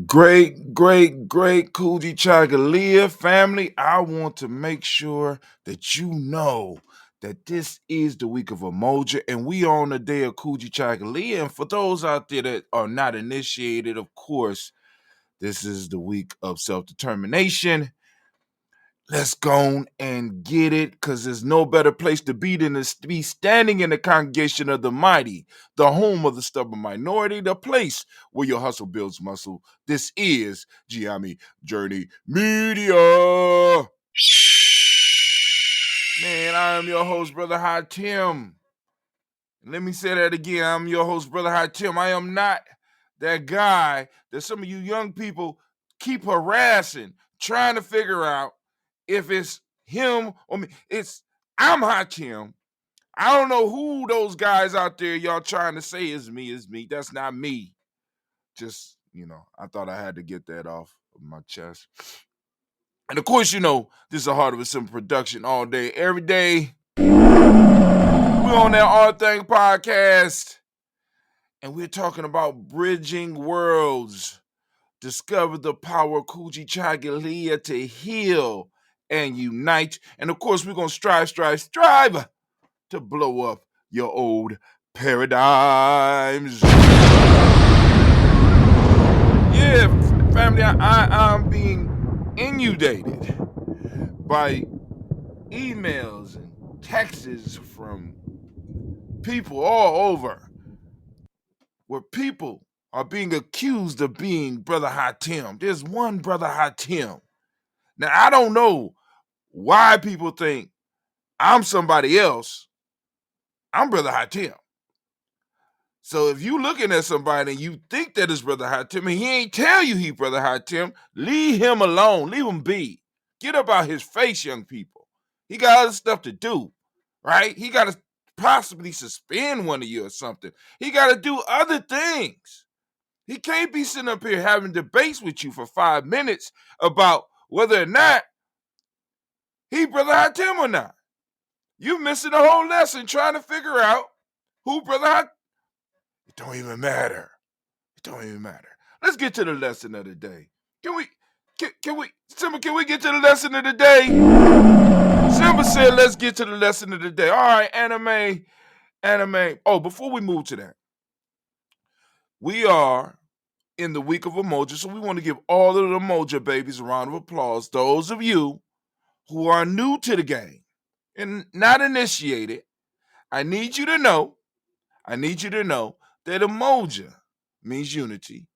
Great Kujichagulia family. I want to make sure that you know that this is the week of Umoja and we are on the day of Kujichagulia. And for those out there that are not initiated, of course, this is the week of self-determination. Let's go and get it, because there's no better place to be than to be standing in the congregation of the mighty, the home of the stubborn minority, the place where your hustle builds muscle. This is Gye-Nyame Journey Media. Man, I am your host, Brother High Tim. Let me say that again. I'm your host, Brother High Tim. I am not that guy that some of you young people keep harassing, trying to figure out if it's him or me. I'm High Tim. I don't know who those guys out there y'all trying to say is me. That's not me. Just, I thought I had to get that off of my chest. And of course, this is a Heart of a Simple production all day, every day. We're on that thang podcast. And we're talking about bridging worlds. Discover the power of Kujichagulia to heal and unite. And of course, we're going to strive to blow up your old paradigms. Yeah, family, I'm being inundated by emails and texts from people all over where people are being accused of being Brother Hatim. There's one Brother Hatim. Now, I don't know why people think I'm somebody else. I'm Brother Hatim. So if you looking at somebody and you think that is Brother Hatim and he ain't tell you he Brother Hatim, leave him alone. Leave him be. Get up out his face, young people. He got other stuff to do, right? He got to possibly suspend one of you or something. He got to do other things. He can't be sitting up here having debates with you for 5 minutes about whether or not he Brother Hatim or not. You missing the whole lesson trying to figure out who Brother Hatim. It don't even matter. It don't even matter. Let's get to the lesson of the day. Simba, can we get to the lesson of the day? Simba said, let's get to the lesson of the day. All right, anime. Oh, before we move to that, we are in the week of Umoja, so we want to give all of the Umoja babies a round of applause. Those of you who are new to the game and not initiated, I need you to know that Umoja means unity,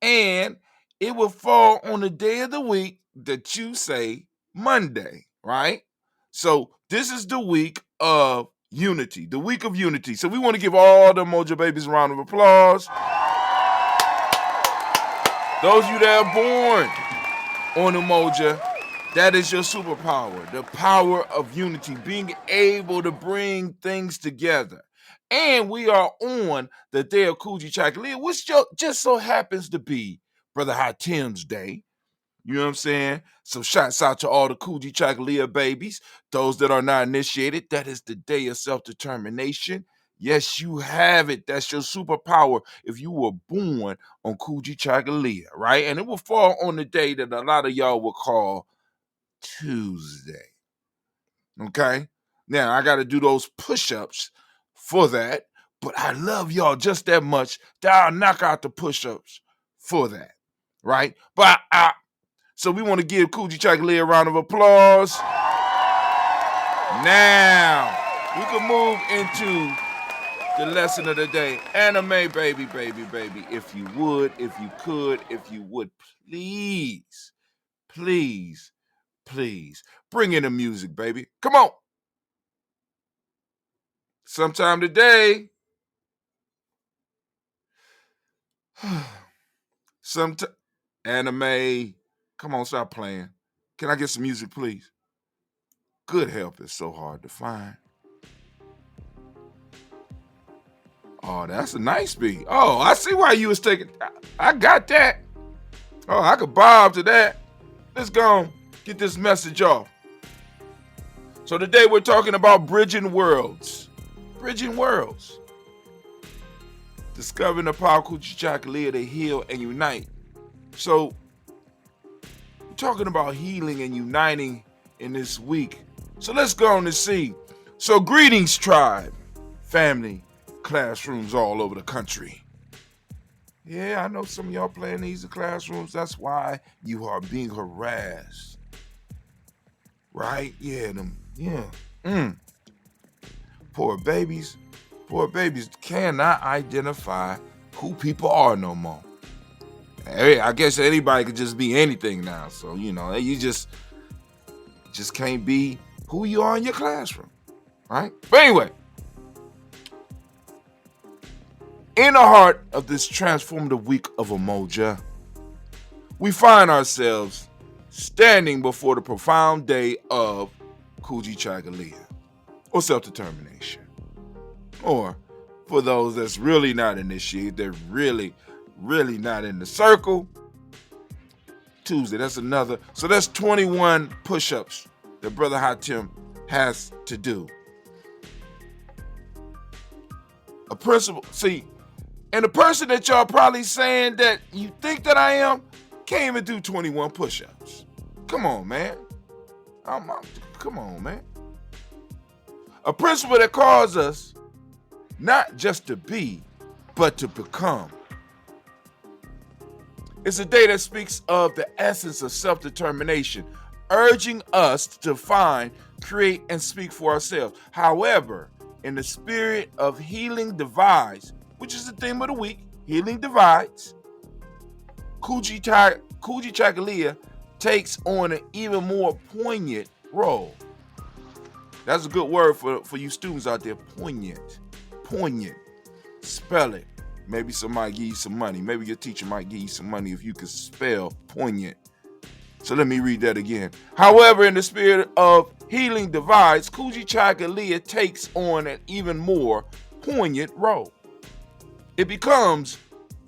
and it will fall on the day of the week that you say Monday, right? So this is the week of unity, the week of unity. So we want to give all the Umoja babies a round of applause. Those of you that are born on Umoja, that is your superpower, the power of unity, being able to bring things together. And we are on the day of Kujichagulia, which just so happens to be Brother Hatim's day. You know what I'm saying? So shouts out to all the Kujichagulia babies, those that are not initiated. That is the day of self-determination. Yes, you have it. That's your superpower if you were born on Kujichagulia, right? And it will fall on the day that a lot of y'all will call Tuesday. Okay? Now, I got to do those push-ups for that, but I love y'all just that much that I'll knock out the push-ups for that, right? So we want to give Kujichagulia a round of applause. Now, we can move into the lesson of the day. Anime, baby. If you would, if you could, if you would, please, bring in the music, baby. Come on. Sometime today. Anime. Come on, stop playing. Can I get some music, please? Good help is so hard to find. Oh, that's a nice beat. Oh, I see why you was taking. I got that. Oh, I could bob to that. Let's go get this message off. So today we're talking about bridging worlds. Bridging worlds. Discovering the power of Kujichagulia to heal and unite. So, we're talking about healing and uniting in this week. So let's go on to see. So greetings, tribe, family, classrooms all over the country. Yeah, I know some of y'all playing these in classrooms. That's why you are being harassed. Right? Yeah, them. Yeah. Poor babies cannot identify who people are no more. Hey, I guess anybody could just be anything now. So, you just can't be who you are in your classroom. Right? But anyway, in the heart of this transformative week of Umoja, we find ourselves standing before the profound day of Kujichagulia, or self-determination. Or for those that's really not initiated, they're really not in the circle, Tuesday. That's another. So that's 21 push-ups that Brother Hatim has to do. A principle. See, and the person that y'all probably saying that you think that I am can't even do 21 push-ups. Come on, man. Come on, man. A principle that calls us not just to be, but to become. It's a day that speaks of the essence of self-determination, urging us to define, create, and speak for ourselves. However, in the spirit of healing divides, which is the theme of the week, healing divides, Kujichagulia takes on an even more poignant role. That's a good word for you students out there, poignant. Poignant. Spell it. Maybe somebody give you some money. Maybe your teacher might give you some money if you could spell poignant. So let me read that again. However, in the spirit of healing divides, Kujichagulia takes on an even more poignant role. It becomes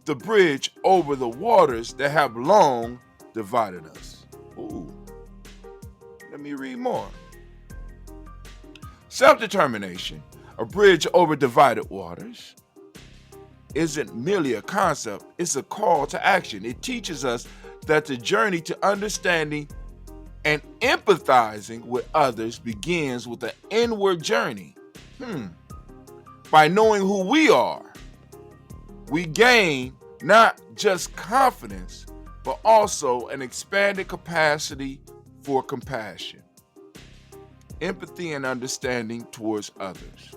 the bridge over the waters that have long divided us. Ooh. Let me read more. Self-determination, a bridge over divided waters, isn't merely a concept, it's a call to action. It teaches us that the journey to understanding and empathizing with others begins with an inward journey. By knowing who we are, we gain not just confidence, but also an expanded capacity for compassion, empathy, and understanding towards others.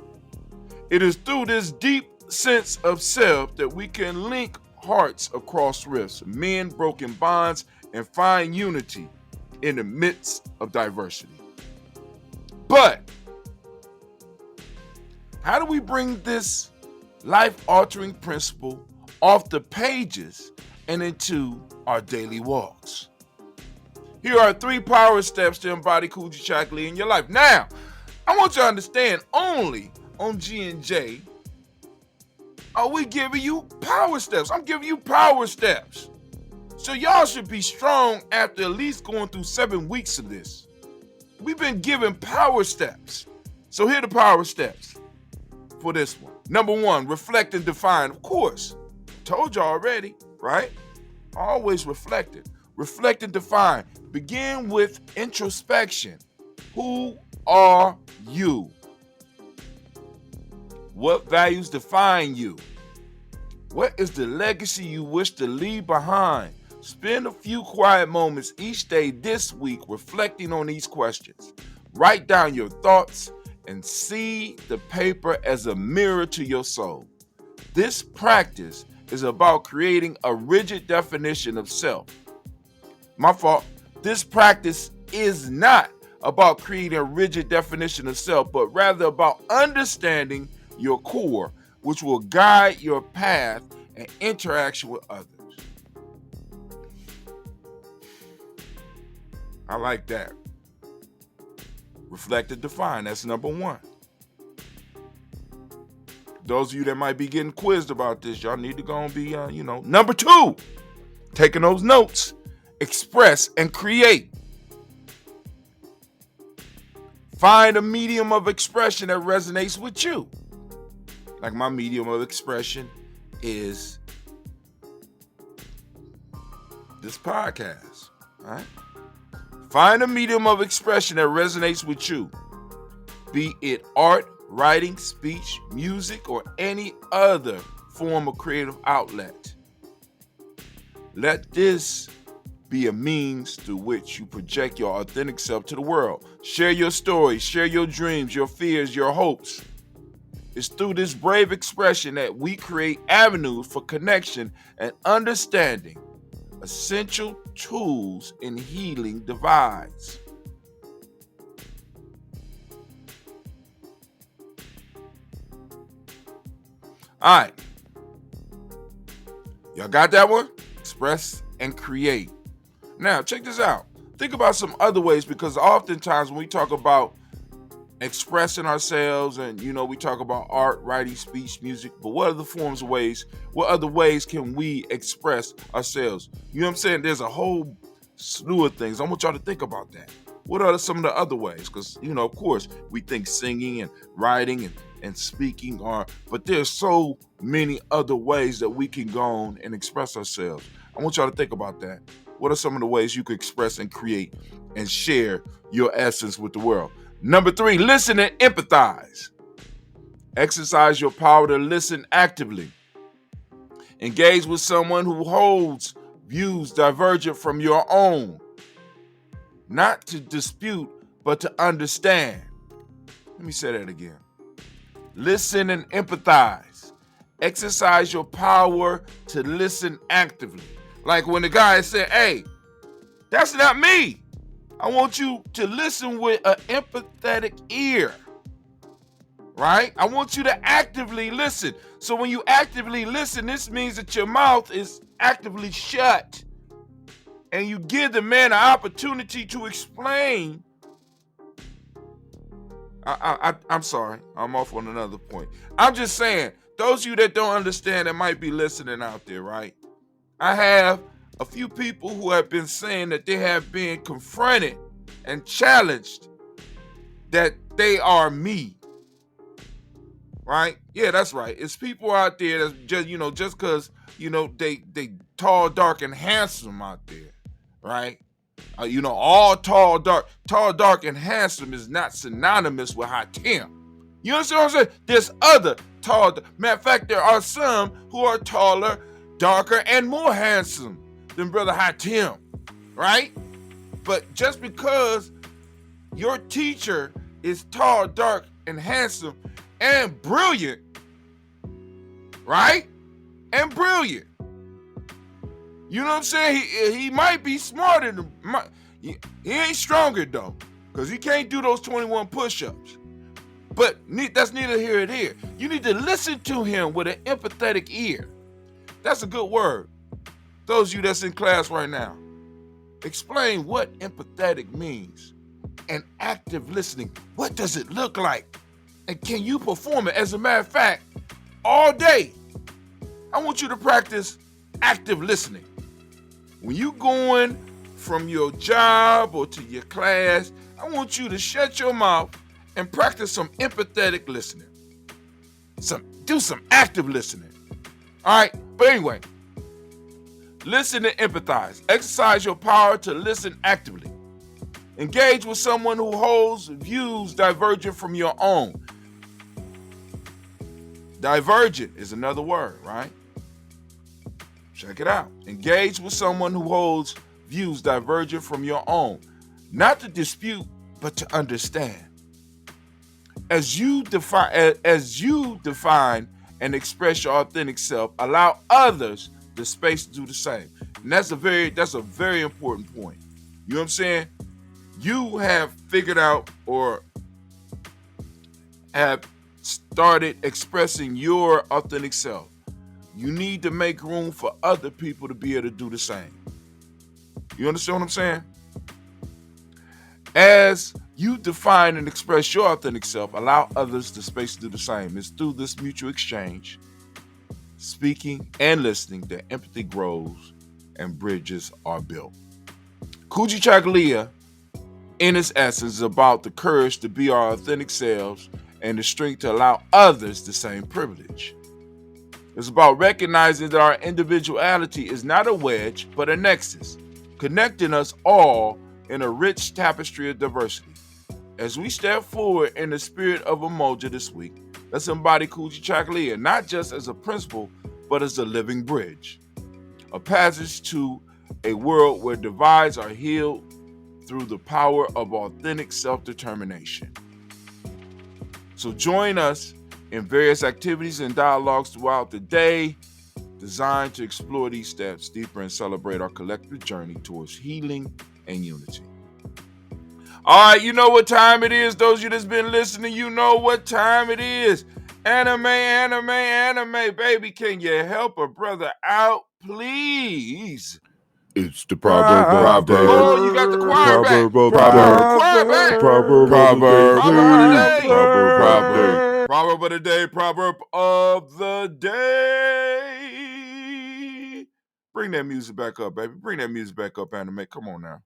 It is through this deep sense of self that we can link hearts across rifts, mend broken bonds, and find unity in the midst of diversity. But how do we bring this life-altering principle off the pages and into our daily walks? Here are 3 power steps to embody Kujichagulia in your life. Now, I want you to understand, only on G&J are we giving you power steps. I'm giving you power steps. So y'all should be strong after at least going through 7 weeks of this. We've been given power steps. So here are the power steps for this one. Number 1, reflect and define. Of course, told you already, right? Always reflecting. Reflect and define. Begin with introspection. Who are you? What values define you? What is the legacy you wish to leave behind? Spend a few quiet moments each day this week reflecting on these questions. Write down your thoughts and see the paper as a mirror to your soul. This practice is about creating a rigid definition of self. My fault. This practice is not about creating a rigid definition of self, but rather about understanding your core, which will guide your path and interaction with others. I like that. Reflect and define. That's number 1. Those of you that might be getting quizzed about this, y'all need to go and be, Number 2, taking those notes. Express and create. Find a medium of expression that resonates with you. Like my medium of expression is this podcast. All right? Find a medium of expression that resonates with you, be it art, writing, speech, music, or any other form of creative outlet. Let this be a means through which you project your authentic self to the world. Share your stories, share your dreams, your fears, your hopes. It's through this brave expression that we create avenues for connection and understanding, essential tools in healing divides. All right. Y'all got that one? Express and create. Now, check this out. Think about some other ways, because oftentimes when we talk about expressing ourselves and, we talk about art, writing, speech, music, but what other ways can we express ourselves? You know what I'm saying? There's a whole slew of things. I want y'all to think about that. What are some of the other ways? Because, of course, we think singing and writing and speaking but there's so many other ways that we can go on and express ourselves. I want y'all to think about that. What are some of the ways you could express and create and share your essence with the world? Number 3, listen and empathize. Exercise your power to listen actively. Engage with someone who holds views divergent from your own. Not to dispute, but to understand. Let me say that again. Listen and empathize. Exercise your power to listen actively. Like when the guy said, hey, that's not me. I want you to listen with an empathetic ear, right? I want you to actively listen. So when you actively listen, this means that your mouth is actively shut. And you give the man an opportunity to explain. I'm sorry. I'm off on another point. I'm just saying, those of you that don't understand that might be listening out there, right? I have a few people who have been saying that they have been confronted and challenged that they are me. Right? Yeah, that's right. It's people out there that's just because, they tall, dark, and handsome out there. Right? All tall, dark, and handsome is not synonymous with hot Tim. You understand what I'm saying? There's other tall. Matter of fact, there are some who are taller, darker, and more handsome than Brother Hatim, right? But just because your teacher is tall, dark, and handsome and brilliant, right? And brilliant. You know what I'm saying? He might be smarter than he ain't stronger though, because he can't do those 21 push-ups. But that's neither here nor there. You need to listen to him with an empathetic ear. That's a good word. Those of you that's in class right now, explain what empathetic means and active listening. What does it look like? And can you perform it? As a matter of fact, all day, I want you to practice active listening. When you going from your job or to your class, I want you to shut your mouth and practice some empathetic listening. Do some active listening. All right, but anyway, listen and empathize. Exercise your power to listen actively. Engage with someone who holds views divergent from your own. Divergent is another word, right? Check it out. Engage with someone who holds views divergent from your own. Not to dispute, but to understand. As you define and express your authentic self, allow others the space to do the same. And that's a very important point. You know what I'm saying? You have figured out or have started expressing your authentic self. You need to make room for other people to be able to do the same. You understand what I'm saying? As you define and express your authentic self, allow others the space to do the same. It's through this mutual exchange, speaking and listening, that empathy grows and bridges are built. Kujichagulia, in its essence, is about the courage to be our authentic selves and the strength to allow others the same privilege. It's about recognizing that our individuality is not a wedge, but a nexus, connecting us all in a rich tapestry of diversity. As we step forward in the spirit of Umoja this week, let's embody Kujichagulia not just as a principle, but as a living bridge, a passage to a world where divides are healed through the power of authentic self-determination. So join us in various activities and dialogues throughout the day, designed to explore these steps deeper and celebrate our collective journey towards healing and unity. All right, you know what time it is. Those of you that's been listening, you know what time it is. Anime, baby. Can you help a brother out, please? It's the proverb of the day. Oh, you got the choir back. Proverb of the Proverb, day. choir back. Proverb of the day. Proverb of the day. Proverb of the day. Proverb of the day. Bring that music back up, baby. Bring that music back up, Anime. Come on now.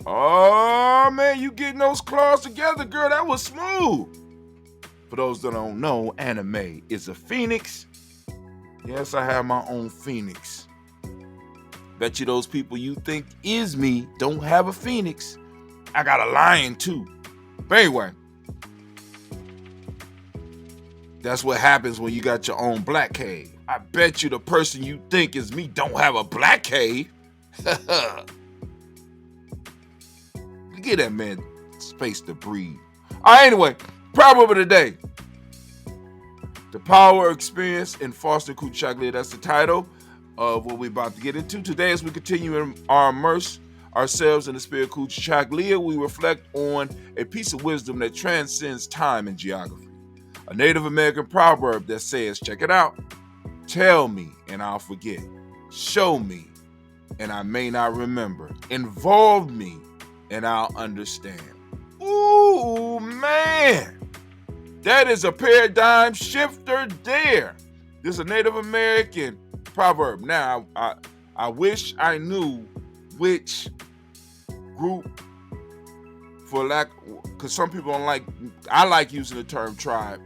Oh, man, you getting those claws together, girl. That was smooth. For those that don't know, Anime is a phoenix. Yes, I have my own phoenix. Bet you those people you think is me don't have a phoenix. I got a lion too. But anyway, that's what happens when you got your own black cave. I bet you the person you think is me don't have a black cave. Give that man space to breathe. All right, anyway, proverb of the day. The power of experience in fostering Kujichagulia. That's the title of what we're about to get into. Today, as we continue in our immerse ourselves in the spirit of Kujichagulia, we reflect on a piece of wisdom that transcends time and geography. A Native American proverb that says, check it out, tell me and I'll forget. Show me and I may not remember. Involve me and I'll understand. Ooh, man. That is a paradigm shifter there. This is a Native American proverb. Now, I wish I knew which group, for lack, because some people don't like, I like using the term tribe,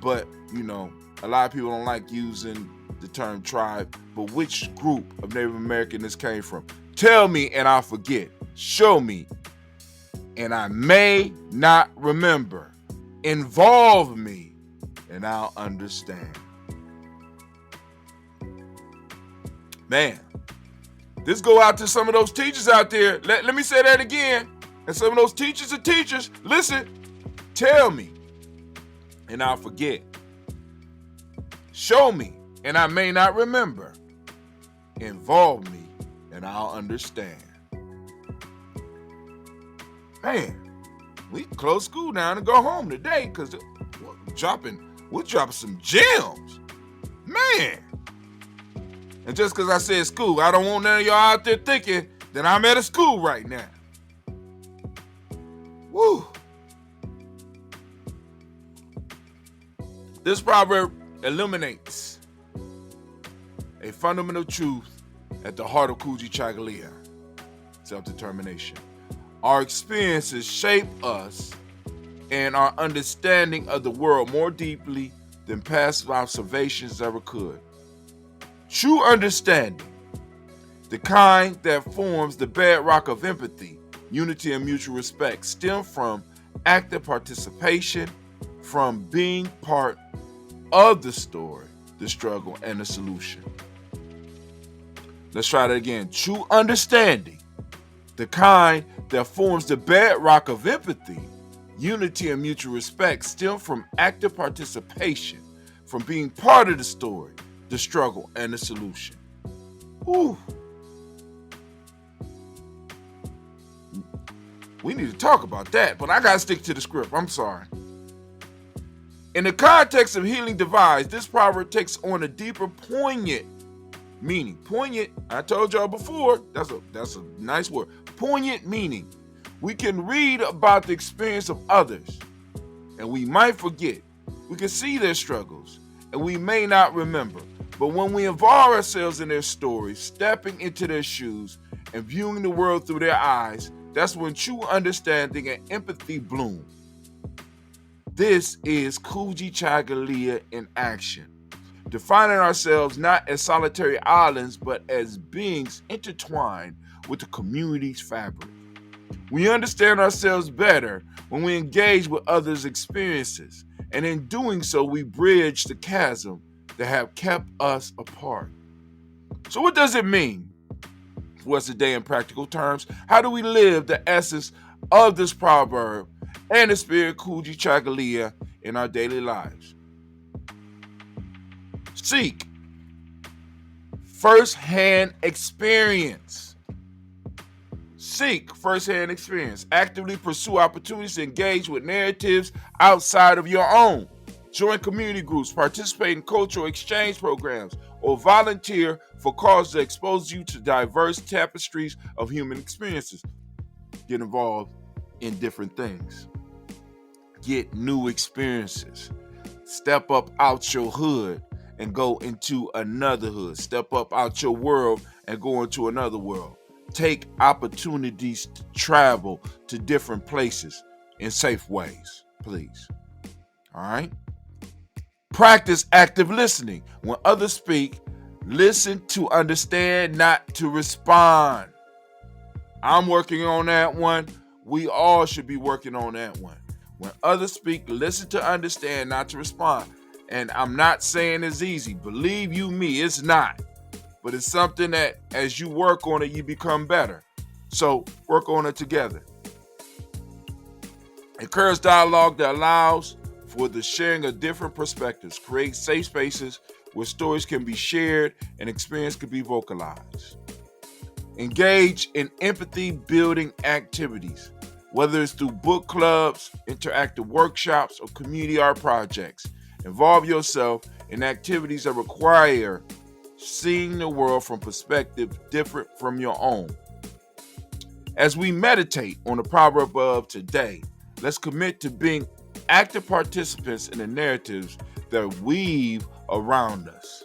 but, you know, a lot of people don't like using the term tribe, but which group of Native American this came from? Tell me and I'll forget. Show me and I may not remember. Involve me and I'll understand. Man, this go out to some of those teachers out there. Let me say that again. And some of those teachers and teachers, listen, tell me and I'll forget. Show me and I may not remember. Involve me and I'll understand. Man, we can close school down and go home today because we're dropping some gems. Man. And just because I said school, I don't want none of y'all out there thinking that I'm at a school right now. Woo. This proverb illuminates a fundamental truth at the heart of Kujichagulia, self-determination. Our experiences shape us and our understanding of the world more deeply than passive observations ever could. True understanding, the kind that forms the bedrock of empathy, unity, and mutual respect, stem from active participation, from being part of the story, the struggle, and the solution. Let's try that again. True understanding, the kind that forms the bedrock of empathy, unity, and mutual respect, stem from active participation, from being part of the story, the struggle, and the solution. Whew. We need to talk about that, but I gotta stick to the script. I'm sorry. In the context of healing divides, this proverb takes on a deeper, poignant meaning. Poignant, I told y'all before, that's a nice word. Poignant meaning. We can read about the experience of others, and we might forget. We can see their struggles, and we may not remember. But when we involve ourselves in their stories, stepping into their shoes, and viewing the world through their eyes, that's when true understanding and empathy bloom. This is Kujichagulia in action, defining ourselves not as solitary islands, but as beings intertwined with the community's fabric. We understand ourselves better when we engage with others' experiences, and in doing so, we bridge the chasm that have kept us apart. So what does it mean for us today in practical terms? How do we live the essence of this proverb and the spirit Kujichagulia in our daily lives? Seek first-hand experience. Seek first-hand experience. Actively pursue opportunities to engage with narratives outside of your own. Join community groups, participate in cultural exchange programs, or volunteer for causes that expose you to diverse tapestries of human experiences. Get involved in different things. Get new experiences. Step up out your hood and go into another hood. Step up out your world and go into another world. Take opportunities to travel to different places in safe ways, please. All right? Practice active listening. When others speak, listen to understand, not to respond. I'm working on that one. We all should be working on that one. When others speak, listen to understand, not to respond. And I'm not saying it's easy. Believe you me, it's not. But it's something that as you work on it, you become better. So work on it together. Encourage dialogue that allows for the sharing of different perspectives. Create safe spaces where stories can be shared and experience can be vocalized. Engage in empathy building activities, whether it's through book clubs, interactive workshops, or community art projects. Involve yourself in activities that require seeing the world from perspective different from your own. As we meditate on the proverb of today, let's commit to being active participants in the narratives that weave around us.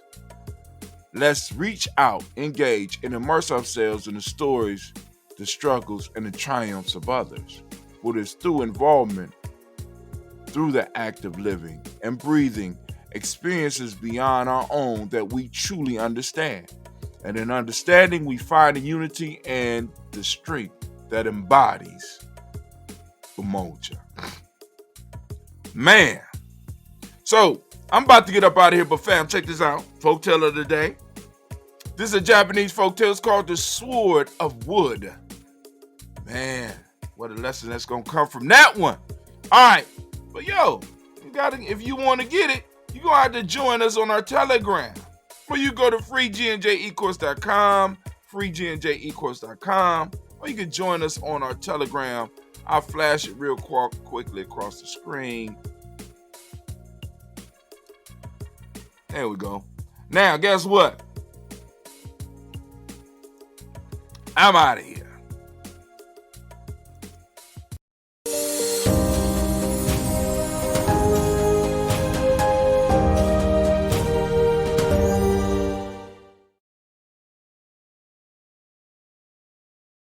Let's reach out, engage, and immerse ourselves in the stories, the struggles, and the triumphs of others. For it is through involvement, through the act of living and breathing, experiences beyond our own that we truly understand. And in understanding, we find the unity and the strength that embodies Umoja. Man. So, I'm about to get up out of here, but fam, check this out. Folktale of the day. This is a Japanese folktale. It's called The Sword of Wood. Man, what a lesson that's going to come from that one. All right. But yo, if you want to get it, you're going to have to join us on our Telegram. Where you go to freegnjecourse.com, freegnjecourse.com, or you can join us on our Telegram. I'll flash it real quickly across the screen. There we go. Now, guess what? I'm out of here.